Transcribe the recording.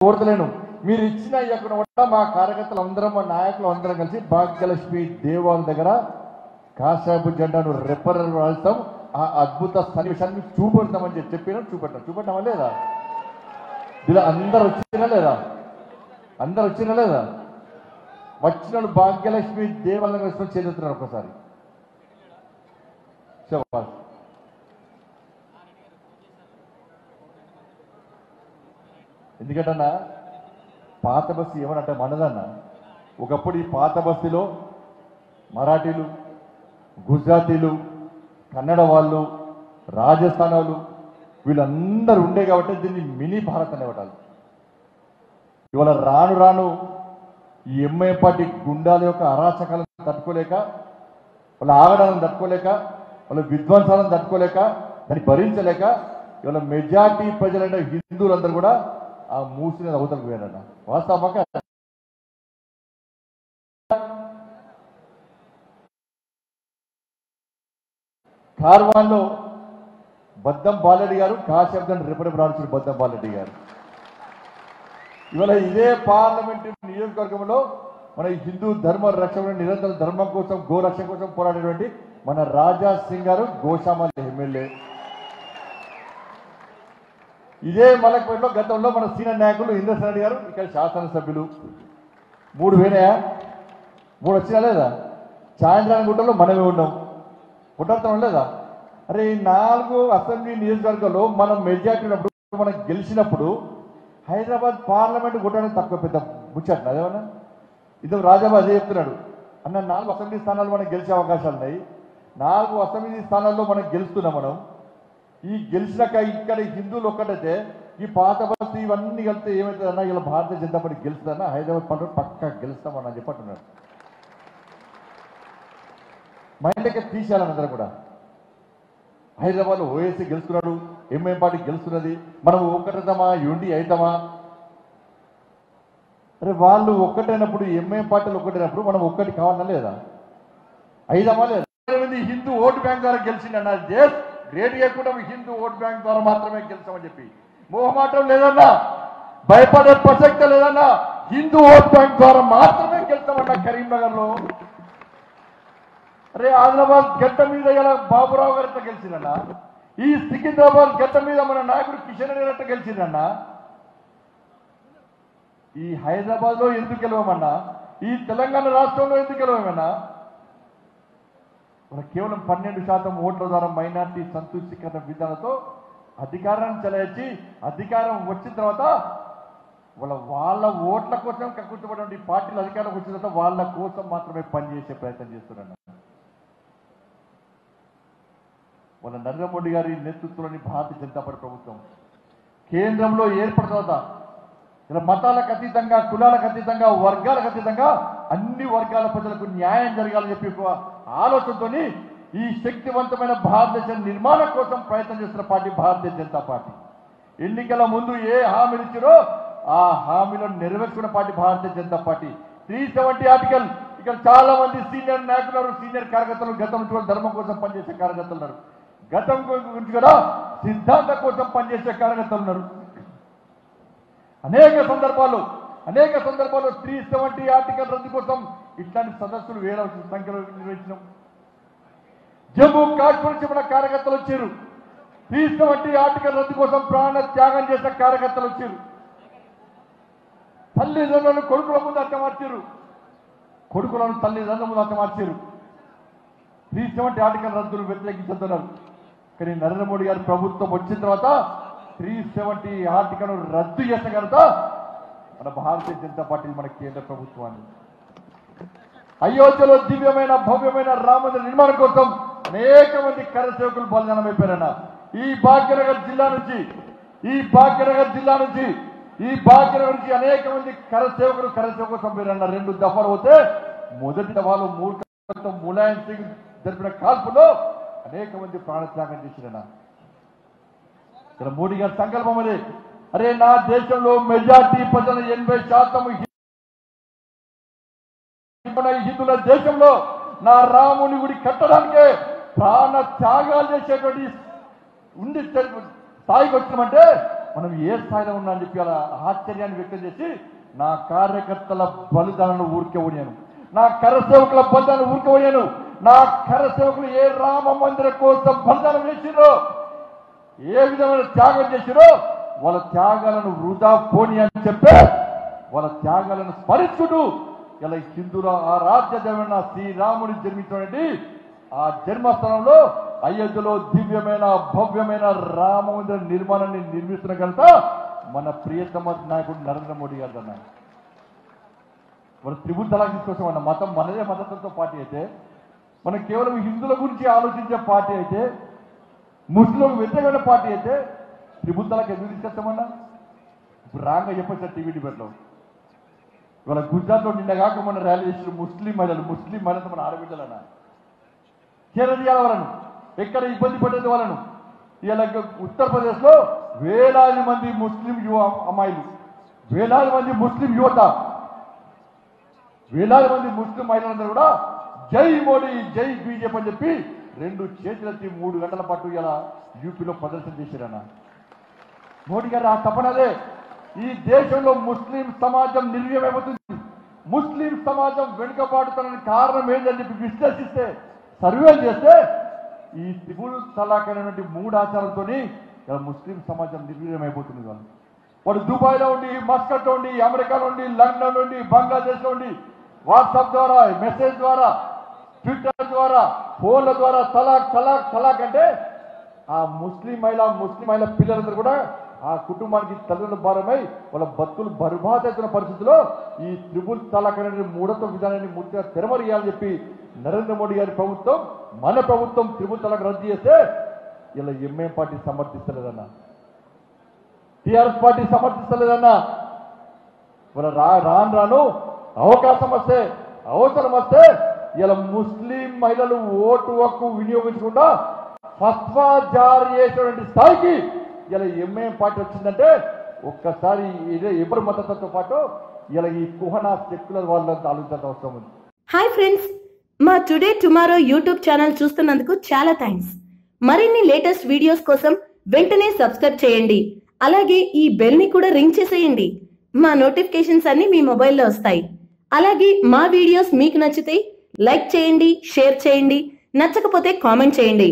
కోరతలేను. మీరు ఇచ్చిన ఎక్కడ మా కార్యకర్తలు అందరం మా నాయకులు అందరం కలిసి భాగ్యలక్ష్మి దేవాలయం దగ్గర కాషాయపు జెండాను రెప్పరెళ్తాం. ఆ అద్భుత సన్నివేశాన్ని చూపెడతామని చూపెట్టామా లేదా? ఇలా అందరు వచ్చినా లేదా? వచ్చిన వాళ్ళు భాగ్యలక్ష్మి దేవాలయం వేసుకొని చేతున్నారు ఒకసారి. ఎందుకంటన్నా పాత బస్తీ ఏమనంటే మనదన్న, ఒకప్పుడు ఈ పాత బస్తీలో మరాఠీలు, గుజరాతీలు, కన్నడ వాళ్ళు, రాజస్థాన్ వాళ్ళు వీళ్ళందరూ ఉండే కాబట్టి దీన్ని మినీ భారత్ అనేవాళ్ళు. ఇవాళ రాను రాను ఈ ఎంఐ పార్టీ గుండాల యొక్క అరాచకాలను తట్టుకోలేక, వాళ్ళ ఆగడాలను తట్టుకోలేక, వాళ్ళ విధ్వంసాలను తట్టుకోలేక, దాన్ని భరించలేక ఇవాళ మెజార్టీ ప్రజలైన హిందువులందరూ కూడా ఆ మూసిన అవతలకు పోయారన్న. వాస్తవంగా కార్వాన్లో బద్దం బాలరెడ్డి గారు కాశబ్దాన్ని రిప్రజెంట్ బద్దం బాలరెడ్డి గారు ఇవాళ ఇదే పార్లమెంటు నియోజకవర్గంలో మన హిందూ ధర్మ రక్షణ నిరంతర ధర్మం కోసం గోరక్షణ కోసం పోరాడేటువంటి మన రాజా సింగ్ గారు గోశామల్ ఎమ్మెల్యే. ఇదే మలక్పేటలో గతంలో మన సీనియర్ నాయకులు ఇంద్రసేన రెడ్డి గారు ఇక్కడ శాసనసభ్యులు. 3 పోయినాయా? 3 వచ్చినా లేదా? సాయంత్రానికి గుట్టలో మనమే ఉన్నాం, కొట్టాడుతాం లేదా? అరే ఈ 4 అసెంబ్లీ నియోజకవర్గాల్లో మనం మెజార్టీ ఉన్నప్పుడు, మనం గెలిచినప్పుడు హైదరాబాద్ పార్లమెంట్ కొట్టడానికి తక్కువ పెద్ద ముచ్చట్టు అదేమన్నా. ఇద్దరు రాజాబాబు అదే చెప్తున్నాడు అన్న, 4 అసెంబ్లీ స్థానాలు మనకు గెలిచే అవకాశాలు ఉన్నాయి. 4 అసెంబ్లీ స్థానాల్లో మనం గెలుస్తున్నాం. మనం ఈ గెలిచినాక ఇక్కడ హిందువులు ఒక్కటైతే ఈ పాత బస్తీ ఇవన్నీ కలిపితే ఏమవుతుందన్నా, ఇలా భారతీయ జనతా పార్టీ గెలుస్తుందన్నా, హైదరాబాద్ పంట పక్కా గెలుస్తామని చెప్పట్టున్నాడు. మైండ్కి తీసేయాలని అందరూ కూడా. హైదరాబాద్లో ఓఎస్సీ గెలుస్తున్నాడు, ఎంఐఎం పార్టీ గెలుస్తున్నది, మనం ఒక్కటైతామా యూనిటీ అవుతామా? అరే వాళ్ళు ఒక్కటైనప్పుడు, ఎంఐఎం పార్టీలు ఒక్కటైనప్పుడు మనం ఒక్కటి కావాలన్నా లేదా? అయిదామా లేదా? హిందూ ఓటు బ్యాంక్ ద్వారా గెలిచిందన్న, గ్రేట్ చేయకుండా హిందూ ఓటు బ్యాంక్ ద్వారా మాత్రమే గెలిచామని చెప్పి మోహమాటం లేదన్నా, భయపడే ప్రసక్తే లేదన్నా. హిందూ ఓటు బ్యాంక్ ద్వారా మాత్రమే గెలిచామన్నా కరీంనగర్లో. అరే ఆదిలాబాద్ గడ్డ మీద ఇలా బాబురావు గారు ఎట్లా గెలిచిందన్నా, ఈ సికింద్రాబాద్ గడ్డ మీద మన నాయకుడు కిషన్ రెడ్డి ఎట్లా గెలిచిందన్నా, ఈ హైదరాబాద్ లో ఎందుకు గెలవమన్నా, ఈ తెలంగాణ రాష్ట్రంలో ఎందుకు గెలవమన్నా? మన కేవలం 12% ఓట్ల ద్వారా మైనార్టీ సంతృష్టికరణ విధానంతో అధికారాన్ని చెలాయించి, అధికారం వచ్చిన తర్వాత వాళ్ళ ఓట్ల కోసం కక్కుర్చబడి పార్టీలు అధికారం వచ్చిన తర్వాత వాళ్ళ కోసం మాత్రమే పనిచేసే ప్రయత్నం చేస్తున్నారు. వాళ్ళ నరేంద్ర మోడీ గారి నేతృత్వంలోని భారతీయ జనతా పార్టీ ప్రభుత్వం కేంద్రంలో ఏర్పడిన తర్వాత ఇలా మతాలకు అతీతంగా, కులాలకు అతీతంగా, వర్గాలకు అతీతంగా అన్ని వర్గాల ప్రజలకు న్యాయం జరగాలని చెప్పి ఆలోచనతో ఈ శక్తివంతమైన భారతదేశ నిర్మాణం కోసం ప్రయత్నం చేస్తున్న పార్టీ భారతీయ జనతా పార్టీ. ఎన్నికల ముందు ఏ హామీలు ఇచ్చారో ఆ హామీలను నెరవేర్చుకున్న party Bharatiya Janata party. 370 article, ఇక్కడ చాలా మంది సీనియర్ నాయకులు, సీనియర్ కార్యకర్తలు, గతం నుంచి ధర్మం కోసం పనిచేసే కార్యకర్తలు ఉన్నారు, గతం గురించి కూడా సిద్ధాంతం కోసం పనిచేసే కార్యకర్తలు ఉన్నారు. అనేక సందర్భాల్లో 370 ఆర్టికల్ రద్దు కోసం ఇట్లాంటి సదస్సులు వేల సంఖ్యలో నిర్వహించినాం. జమ్మూ కాశ్మీర్ నుంచి మన కార్యకర్తలు వచ్చారు. 370 ఆర్టికల్ రద్దు కోసం ప్రాణ త్యాగం చేసే కార్యకర్తలు వచ్చారు. తల్లిదండ్రులను కొడుకుల ముందు అట్టమార్చారు, కొడుకులను తల్లిదండ్రుల ముందు అట్టమార్చారు. 370 ఆర్టికల్ రద్దులు వ్యతిరేకించుతున్నారు. కానీ నరేంద్ర మోడీ గారి ప్రభుత్వం వచ్చిన తర్వాత 370 ఆర్టికల్ రద్దు చేసిన కనుక మన భారతీయ జనతా పార్టీ మన కేంద్ర ప్రభుత్వాన్ని అయోధ్యలో దివ్యమైన భవ్యమైన రామమందిర నిర్మాణం కోసం అనేక మంది కరసేవకులు బలిదానం అయిపోయారన్న. ఈ భాగ్యనగర్ జిల్లా నుంచి అనేక మంది కరసేవకులు చంపారన్న. 2 దఫాలు పోతే మొదటి దఫాలో మూర్ఖత్వం ములాయం సింగ్ జరిపిన కాల్పులో అనేక మంది ప్రాణత్యాగం చేసిరన్న. ఇక్కడ మోడీ గారి సంకల్పం అదే, అరే నా దేశంలో మెజార్టీ ప్రజల 80% హిందువుల దేశంలో నా రాముని గుడి కట్టడానికే ప్రాణ త్యాగాలు చేసేటువంటి స్థాయికి వచ్చినామంటే మనం ఏ స్థాయిలో ఉన్నా అని చెప్పి అలా ఆశ్చర్యాన్ని వ్యక్తం చేసి నా కార్యకర్తల బలిదానాలను ఊరికెవడాను, నా కరసేవకుల బలిదానాలు ఊరికెవడాను, నా కరసేవకులు ఏ రామ మందిరం కోసం బలిదానం చేసిరో, ఏ విధమైన త్యాగం చేసిరో వాళ్ళ త్యాగాలను వృధా పోని అని చెప్పే వాళ్ళ త్యాగాలను స్మరించుకుంటూ ఇలా హిందువుల ఆ రాజ్యదేవైన శ్రీరాముని జన్మించినటువంటి ఆ జన్మస్థలంలో అయోధ్యలో దివ్యమైన భవ్యమైన రామ మందిర నిర్మాణాన్ని నిర్మిస్తున్న కనుక మన ప్రియతమ నాయకుడు నరేంద్ర మోడీ గారు అన్నారు. మన త్రిపుల్ తలాక్ తీసుకొచ్చాం. మన మతం మనదే మతత్వంతో పార్టీ అయితే, మనం కేవలం హిందువుల గురించి ఆలోచించే పార్టీ అయితే, ముస్లింలకు వ్యతిరేకమైన పార్టీ అయితే త్రిపుల్ తలాక్ ఎందుకు తీసుకొస్తామన్నా? ఇప్పుడు రాంగా చెప్పొచ్చు టీవీ డిబేట్లో. ఇవాళ గుజరాత్లో నిన్నగాక మన ర్యాలీ చేసిన ముస్లిం మహిళలతో మన ఆడబిడ్డలన్నా చేరదీయాల వాళ్ళను, ఎక్కడ ఇబ్బంది పడేది వాళ్ళను. ఇలా ఉత్తరప్రదేశ్లో వేలాది మంది ముస్లిం అమ్మాయిలు, వేలాది మంది ముస్లిం యువత, వేలాది మంది ముస్లిం మహిళలందరూ కూడా జై మోడీ జై బీజేపీ అని చెప్పి 2 చేతులెత్తి 3 గంటల పాటు ఇలా యూపీలో ప్రదర్శన చేశారన్న. మోడీ గారు ఆ తపనదే. ఈ దేశంలో ముస్లిం సమాజం నిర్వీర్యమైపోతుంది, ముస్లిం సమాజం వెనుకబాటుతానికి కారణం ఏంటని చెప్పి విశ్లేషిస్తే, సర్వేలు చేస్తే ఈ త్రిపుల్ తలాక్ అనేటువంటి 3 ఆచారాలతో ముస్లిం సమాజం నిర్వీర్యమైపోతుంది. వాడు దుబాయ్లో ఉండి, మస్కట్లో ఉండి, అమెరికాలో ఉండి, లండన్ ఉండి, బంగ్లాదేశ్లో ఉండి వాట్సాప్ ద్వారా, మెసేజ్ ద్వారా, ట్విట్టర్ ద్వారా, ఫోన్ల ద్వారా తలాక్ తలాక్ తలాక్ అంటే ఆ ముస్లిం మహిళ పిల్లలందరూ కూడా ఆ కుటుంబానికి తల్లిదండ్రుల భారమై వాళ్ళ బతుకులు బర్బాదవుతున్న పరిస్థితిలో ఈ త్రిపుల్ తలాక్ అనే 3వ విధానాన్ని పూర్తిగా తెరమరియాలని చెప్పి నరేంద్ర మోడీ గారి ప్రభుత్వం, మన ప్రభుత్వం త్రిపుల్ తలాక్ రద్దు చేస్తే ఇలా ఎంఐఎం పార్టీ సమర్థిస్తలేదన్నా, టీఆర్ఎస్ పార్టీ సమర్థిస్తలేదన్నా. ఇలా రాను అవకాశం వస్తే, అవసరం వస్తే ఇలా ముస్లిం మహిళలు ఓటు హక్కు వినియోగించకుండా ఫత్వా జారీ చేసేటువంటి స్థాయికి ఇలా ఎంఐఎం పార్టీ వచ్చిందంటే ఒక్కసారి ఇదే ఎవరి మద్దతుతో పాటు ఇలా ఈ కుహనా సెక్యులర్ వాళ్ళంతా ఆలోచించాల్సిన అవసరం ఉంది. హాయ్ ఫ్రెండ్స్, మా టుడే టుమారో యూట్యూబ్ ఛానల్ చూస్తున్నందుకు చాలా థ్యాంక్స్. మరిన్ని లేటెస్ట్ వీడియోస్ కోసం వెంటనే సబ్స్క్రైబ్ చేయండి. అలాగే ఈ బెల్ ని కూడా రింగ్ చేసేయండి. మా నోటిఫికేషన్స్ అన్ని మీ మొబైల్లో వస్తాయి. అలాగే మా వీడియోస్ మీకు నచ్చితే లైక్ చేయండి, షేర్ చేయండి, నచ్చకపోతే కామెంట్ చేయండి.